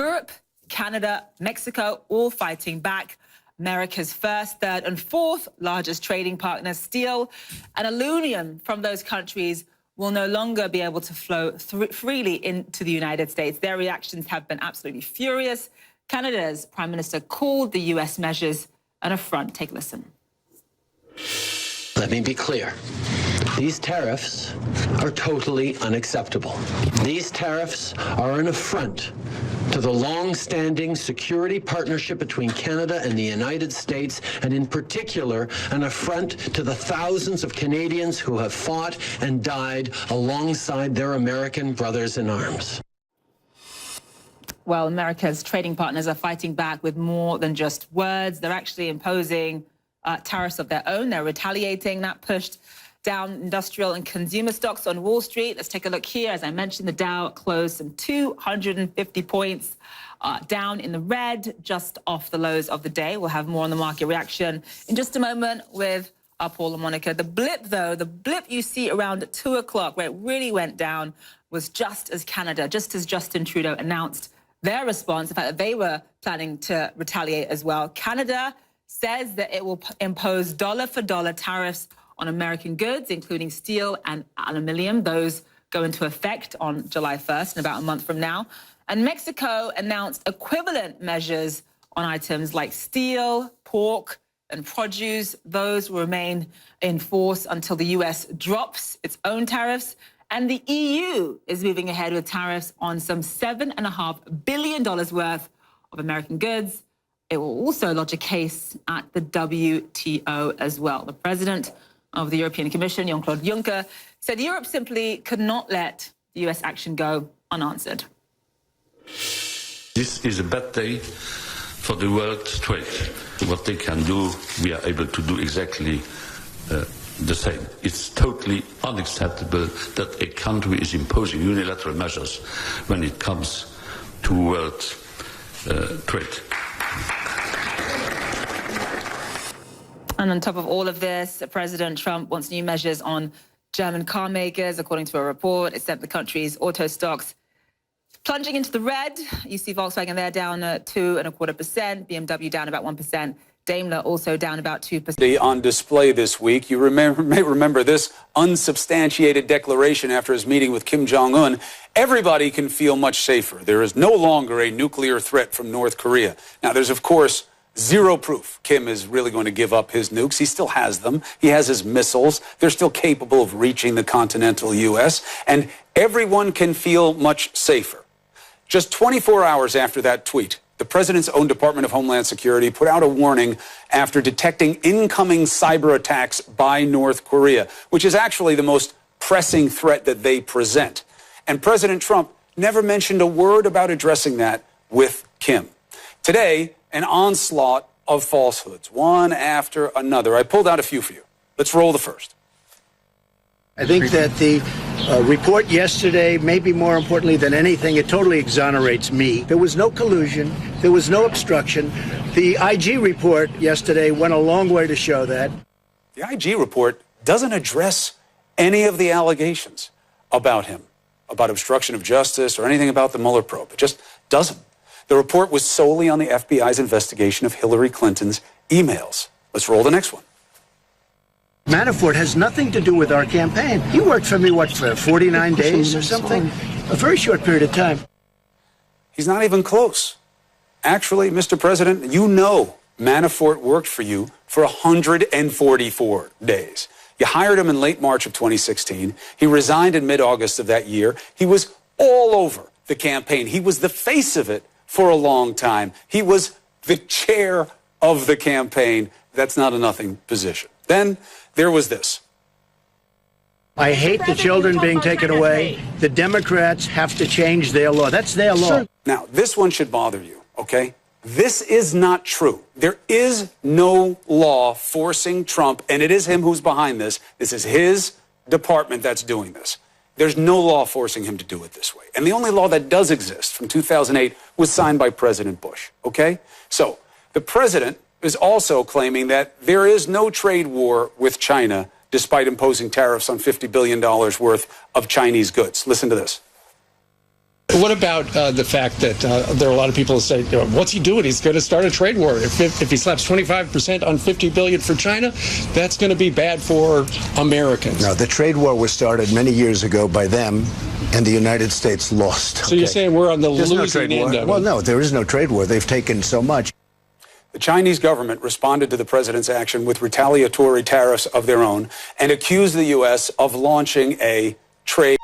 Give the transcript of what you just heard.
Europe, Canada, Mexico, all fighting back. America's first, third, and fourth largest trading partners, steel and aluminum from those countries, will no longer be able to flow freely into the United States. Their reactions have been absolutely furious. Canada's Prime Minister called the U.S. measures an affront. Take a listen. Let me be clear. These tariffs are totally unacceptable. These tariffs are an affront to the long-standing security partnership between Canada and the United States, and in particular, an affront to the thousands of Canadians who have fought and died alongside their American brothers in arms. Well, America's trading partners are fighting back with more than just words. They're actually imposing tariffs of their own. They're retaliating. That pushed down industrial and consumer stocks on Wall Street. Let's take a look here. As I mentioned, the Dow closed some 250 points down in the red, just off the lows of the day. We'll have more on the market reaction in just a moment with Paul and Monica. The blip, though, the blip you see around 2 o'clock, where it really went down, was just as Justin Trudeau announced their response, the fact that they were planning to retaliate as well. Canada says that it will impose dollar-for-dollar tariffs on American goods, including steel and aluminium. Those go into effect on July 1st, in about a month from now. And Mexico announced equivalent measures on items like steel, pork, and produce. Those will remain in force until the U.S. drops its own tariffs. And the EU is moving ahead with tariffs on some $7.5 billion worth of American goods. It will also lodge a case at the WTO as well. The president of the European Commission, Jean-Claude Juncker, said Europe simply could not let the U.S. action go unanswered. This is a bad day for the world trade. What they can do, we are able to do exactly the same. It's totally unacceptable that a country is imposing unilateral measures when it comes to world trade. And on top of all of this, President Trump wants new measures on German car makers. According to a report, it sent the country's auto stocks plunging into the red. You see Volkswagen there down 2.25%, BMW down about 1%, Daimler also down about 2%. On display this week, you may remember this unsubstantiated declaration after his meeting with Kim Jong-un. Everybody can feel much safer. There is no longer a nuclear threat from North Korea. Now, there's, of course, zero proof Kim is really going to give up his nukes. He still has them. He has his missiles. They're still capable of reaching the continental U.S., and everyone can feel much safer. Just 24 hours after that tweet, the president's own Department of Homeland Security put out a warning after detecting incoming cyber attacks by North Korea, which is actually the most pressing threat that they present. And President Trump never mentioned a word about addressing that with Kim. Today, an onslaught of falsehoods, one after another. I pulled out a few for you. Let's roll the first. I think that the report yesterday, maybe more importantly than anything, it totally exonerates me. There was no collusion. There was no obstruction. The IG report yesterday went a long way to show that. The IG report doesn't address any of the allegations about him, about obstruction of justice or anything about the Mueller probe. It just doesn't. The report was solely on the FBI's investigation of Hillary Clinton's emails. Let's roll the next one. Manafort has nothing to do with our campaign. He worked for me, what, for 49 days or something? A very short period of time. He's not even close. Actually, Mr. President, you know Manafort worked for you for 144 days. You hired him in late March of 2016. He resigned in mid-August of that year. He was all over the campaign. He was the face of it for a long time. He was the chair of the campaign. That's not a nothing position. Then there was this. I hate the children being taken away. The Democrats have to change their law. That's their law. Now, this one should bother you, okay? This is not true. There is no law forcing Trump, and it is him who's behind this. This is his department that's doing this. There's no law forcing him to do it this way. And the only law that does exist from 2008 was signed by President Bush, okay? So the president is also claiming that there is no trade war with China despite imposing tariffs on $50 billion worth of Chinese goods. Listen to this. What about the fact that there are a lot of people who say, what's he doing? He's going to start a trade war. If he slaps 25% on $50 billion for China, that's going to be bad for Americans. No, the trade war was started many years ago by them, and the United States lost. So you're saying we're on the There's no losing trade war. end of it? Well, no, there is no trade war. They've taken so much. The Chinese government responded to the president's action with retaliatory tariffs of their own and accused the U.S. of launching a trade